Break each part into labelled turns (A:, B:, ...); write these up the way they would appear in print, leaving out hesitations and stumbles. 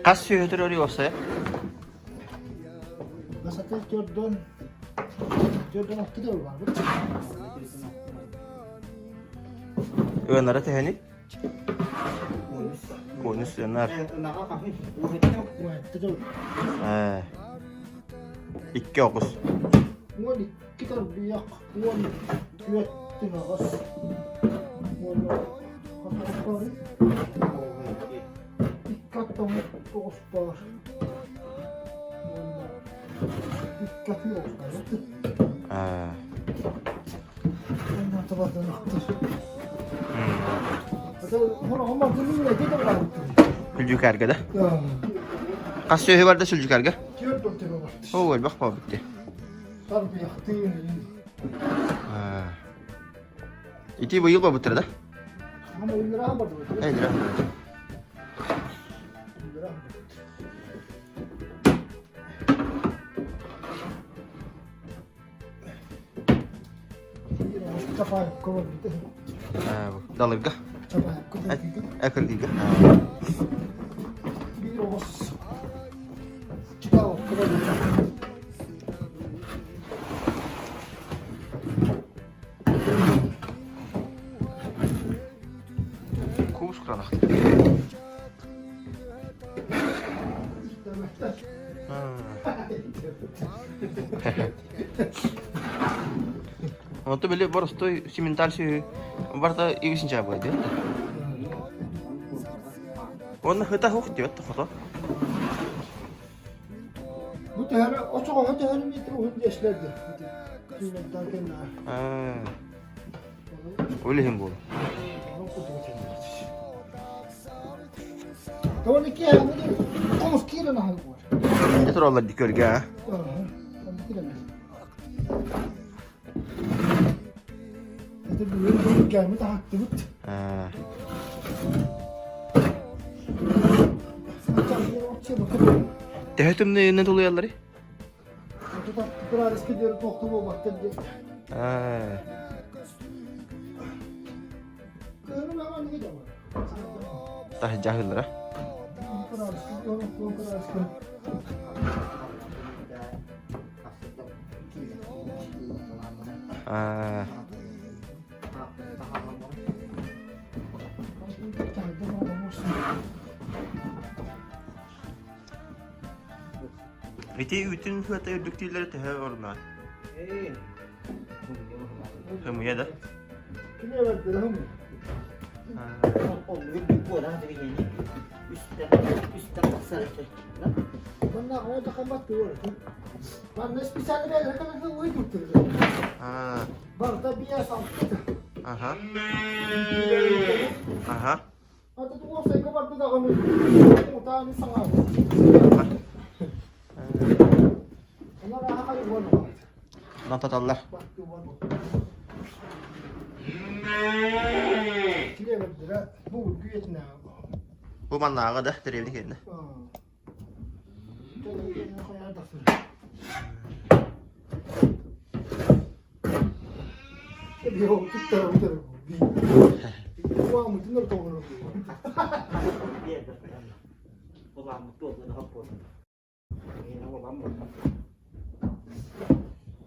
A: Kaç süredir arıyorsa ya?
B: Mesela Jordan attı da var.
A: Önlara teheni? Bonus öner. İki okuz.
B: Muoli kita biyak muoli työt tinakas. Muoli kapari. Ikkatam tospar. Dikkat yok. Ondan tabadan attır. Ama bunu ne dedi var?
A: Sülcük ergede. Kaç süre var da sülcük erge?
B: Jordan tinakas.
A: Oo, bak bak bitti.
B: Tarbi yaktığın.
A: İti bu yıl mı bitirdi?
B: Ama indira mı?
A: Ne lira? Çapayıp kovadı. Dalırga.
B: Çapayıp kovadı.
A: Ekır giga.
B: Bir olmaz. Çıkar kovadı.
A: Kuş kranak. Ama böyle burası simental şey varsa iyisin cevap ediyor. Onun hata yok diyor hata.
B: Bu tehane açık o tehane metre o yaşlardı. Kıymetler kendiler.
A: Öyle hem bu.
B: Tamam iki ya bu komus kira nah bu.
A: Ne tür Allah dikör ga?
B: Itu dulu gelme de hakkı bit.
A: Tehetim ne dolu yerleri?
B: Itu tak kira riski diyor doktor bu baktı diye. Kırım ama ne diyor?
A: Tah cahil lah.
B: Kira riski diyor kira riski.
A: İti bütün fiyatı ödüktüleri tehe oruna. Hem ya da.
B: Kime verdi rahmi? Bana o da kamat diyor. Ben ne spesiyal bir rakam da uyduruyor. Barda bir yas aldı.
A: Aha.
B: Ada tu orang saya kabar tu dah kami. Utang ni sangat. Ana dah kali buat.
A: Nanti Allah.
B: Waktu buat. Kira berderak. Bu güet na.
A: Bu mana aga dah terima kendine. Dia kita betul. Wah, mungkin nggak tahu nggak. Dia kan. Orang betul tu nak apa? Ini nama kamu.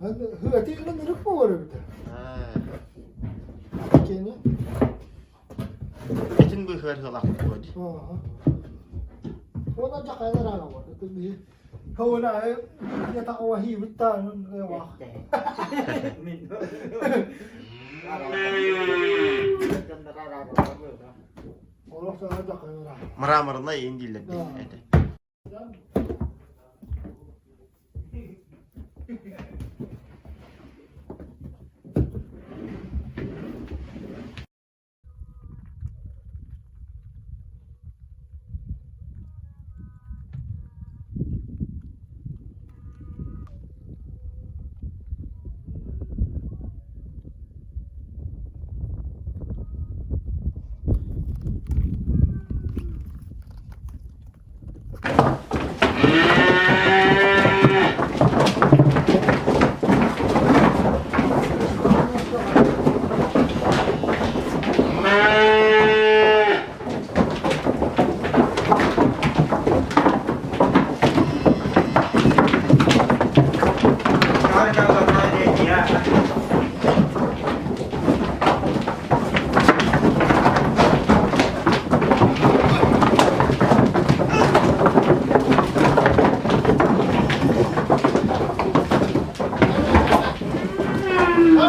A: Ada, hati kan nak apa orang betul? Kena. Için bu hıvar salak bu.
B: Orang cakap ada orang awak. Itu dia. Kau nak dia tak wahi betul ni wah. Allah sana cakap ada.
A: Maramarına indiler.
C: Lihat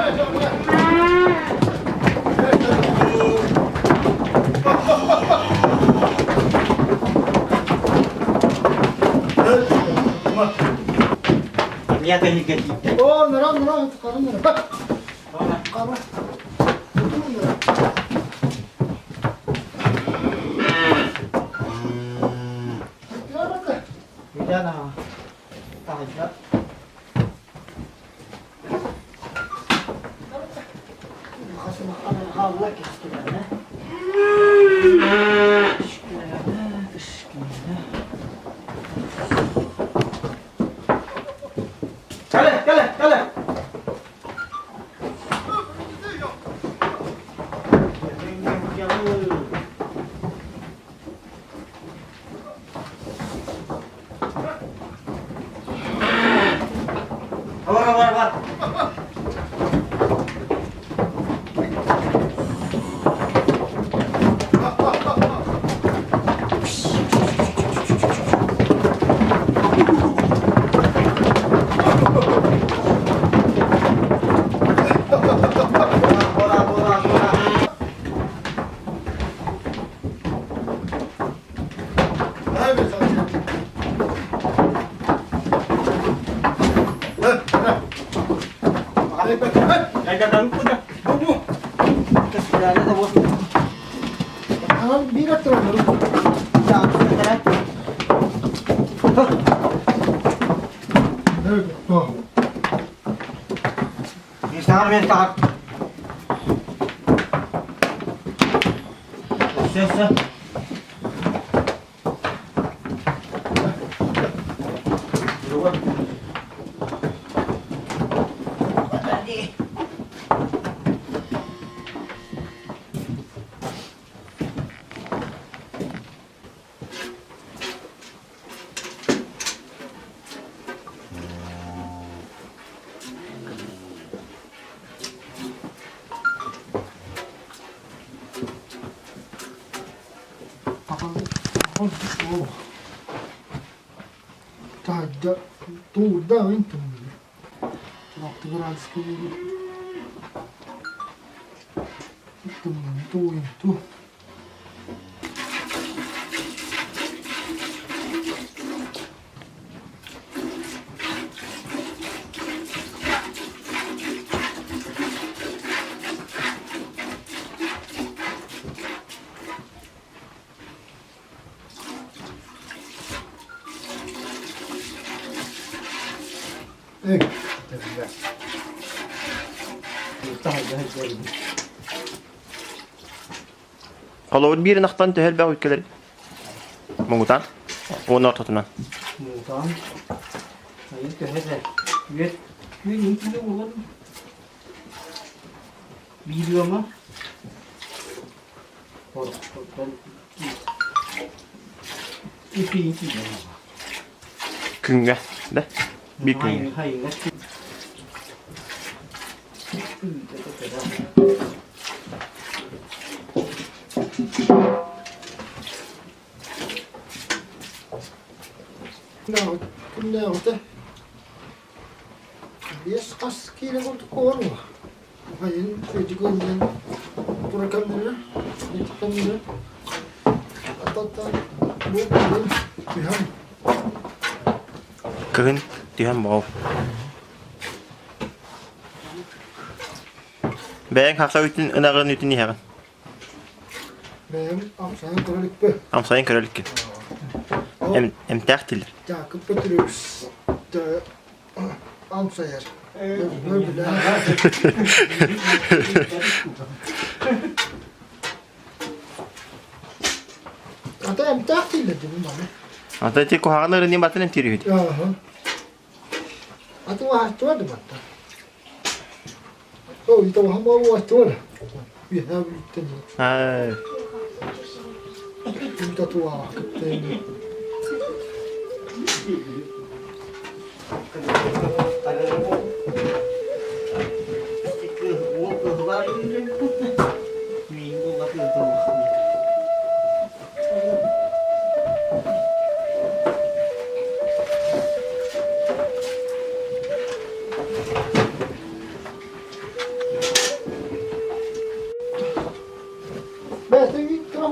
C: ini gaji.
B: Oh, nerang, sekarang nerang. Karena
C: Beda nah. Tahajud.
B: kasih makanan halal sebenarnya.
C: Kale. Awar. Jaga pun dah. Sudah ada bos.
B: Birat terus.
C: Ini sangat. Sesa.
B: Tagga, torda inte nu. Rakt över all skog. Inte.
D: Kolor bir naktan tehel bak ülkeleri. Mungutan. Onun ortasından.
C: Mutan. Hayır köhede. Yet. Yet ne olur? Video mu? İki.
D: Künge. De. Bir künge.
C: Hayır.
B: Ne oldu? Bias kas kira untuk kono. Hayır, çocuk oyundan bırakamıyor. Yıkamıyor. Atata bu bir
D: Kın. Diyen bol. Ben hafta bütün ınağın bütün yiyelim.
B: benim amcayın kralık bu.
D: Amsayın kralık. Hem tertilir.
B: Jakob Petrus. De amcayer. Böyle. Ata hem tahtil dedi bu bana.
D: Ata ti kuhanların ni batın tiri hidi.
B: Aha. Ata wah tuwa de batta. Oh, ito hamba wah tuwa. We have it.
D: Ha.
B: Ito tuwa kapten.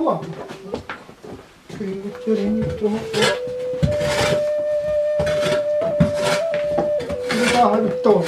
B: tahu. Curing itu. Ini dah betul.